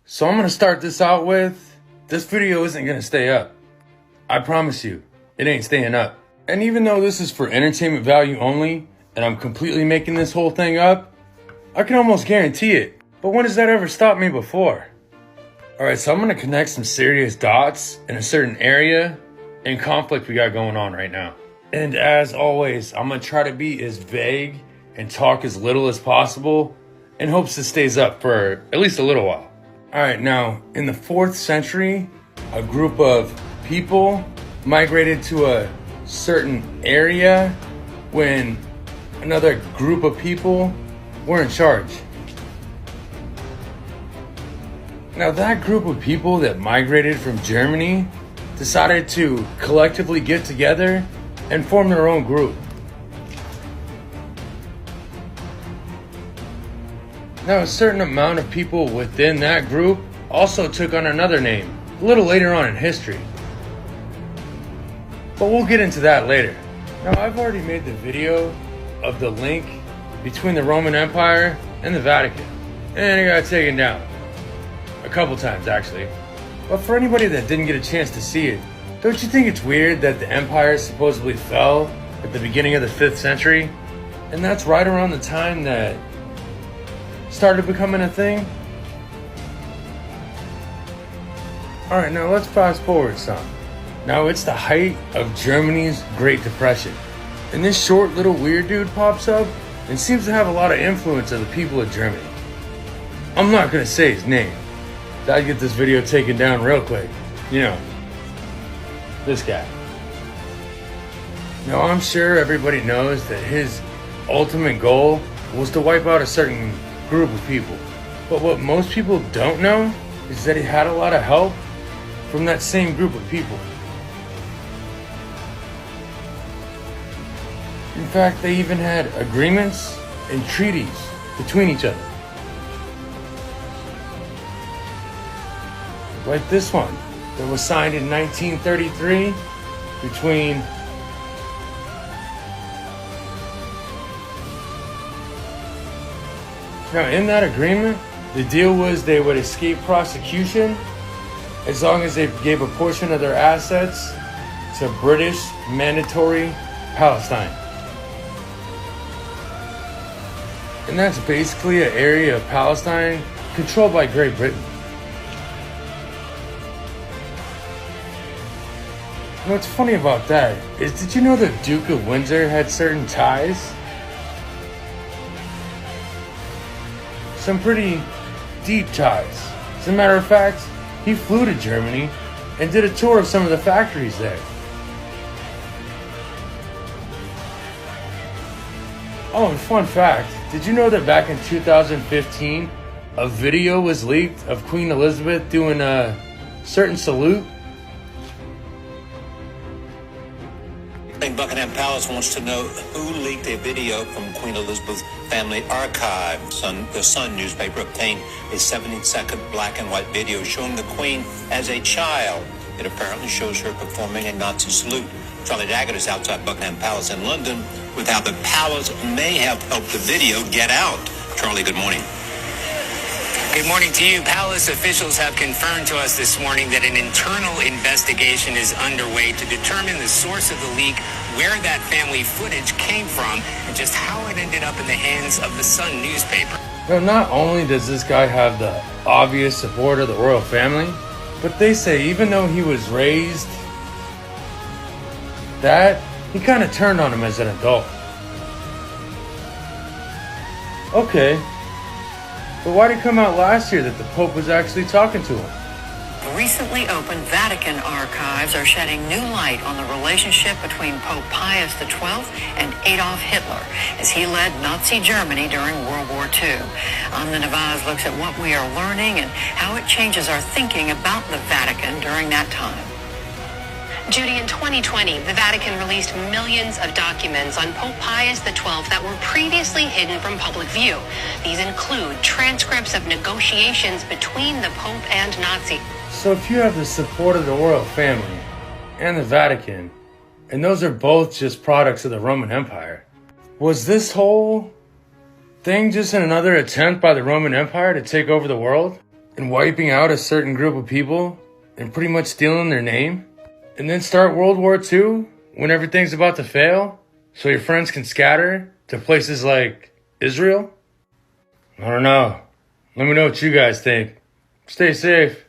So I'm gonna start this out with, this video isn't gonna stay up. I promise you, it ain't staying up. And even though this is for entertainment value only, and I'm completely making this whole thing up, I can almost guarantee it. But when does that ever stop me before? Alright, so I'm gonna connect some serious dots in a certain area and conflict we got going on right now. And as always, I'm gonna try to be as vague and talk as little as possible in hopes it stays up for at least a little while. Alright, now, in the 4th century, a group of people migrated to a certain area when another group of people were in charge. Now, that group of people that migrated from Germany decided to collectively get together and form their own group. Now, a certain amount of people within that group also took on another name a little later on in history. But we'll get into that later. Now, I've already made the video of the link between the Roman Empire and the Vatican, and it got taken down. A couple times, actually. But for anybody that didn't get a chance to see it, don't you think it's weird that the empire supposedly fell at the beginning of the 5th century? And that's right around the time that started becoming a thing? Alright, now let's fast forward some. Now it's the height of Germany's Great Depression. And this short little weird dude pops up and seems to have a lot of influence of the people of Germany. I'm not gonna say his name. That'd get this video taken down real quick. You know, this guy. Now I'm sure everybody knows that his ultimate goal was to wipe out a certain group of people. But what most people don't know is that he had a lot of help from that same group of people. In fact, they even had agreements and treaties between each other. Like this one that was signed in 1933 between Now, in that agreement, the deal was they would escape prosecution as long as they gave a portion of their assets to British Mandatory Palestine. And that's basically an area of Palestine controlled by Great Britain. And what's funny about that is, did you know the Duke of Windsor had certain ties? Some pretty deep ties. As a matter of fact, he flew to Germany and did a tour of some of the factories there. Oh, and fun fact, did you know that back in 2015, a video was leaked of Queen Elizabeth doing a certain salute? Buckingham Palace wants to know who leaked a video from Queen Elizabeth's family archive. The Sun newspaper obtained a 17-second black and white video showing the Queen as a child. It apparently shows her performing a Nazi salute. Charlie Daggett is outside Buckingham Palace in London with how the palace may have helped the video get out. Charlie, good morning. Good morning to you. Palace officials have confirmed to us this morning that an internal investigation is underway to determine the source of the leak, where that family footage came from, and just how it ended up in the hands of the Sun newspaper. Now, not only does this guy have the obvious support of the royal family, but they say even though he was raised that, he kind of turned on him as an adult. Okay. But why did it come out last year that the Pope was actually talking to him? Recently opened Vatican archives are shedding new light on the relationship between Pope Pius XII and Adolf Hitler as he led Nazi Germany during World War II. Amna Nawaz looks at what we are learning and how it changes our thinking about the Vatican during that time. Judy, in 2020, the Vatican released millions of documents on Pope Pius XII that were previously hidden from public view. These include transcripts of negotiations between the Pope and Nazis. So if you have the support of the royal family and the Vatican, and those are both just products of the Roman Empire, was this whole thing just another attempt by the Roman Empire to take over the world? and wiping out a certain group of people and pretty much stealing their name? And then start World War II when everything's about to fail so your friends can scatter to places like Israel? I don't know. Let me know what you guys think. Stay safe.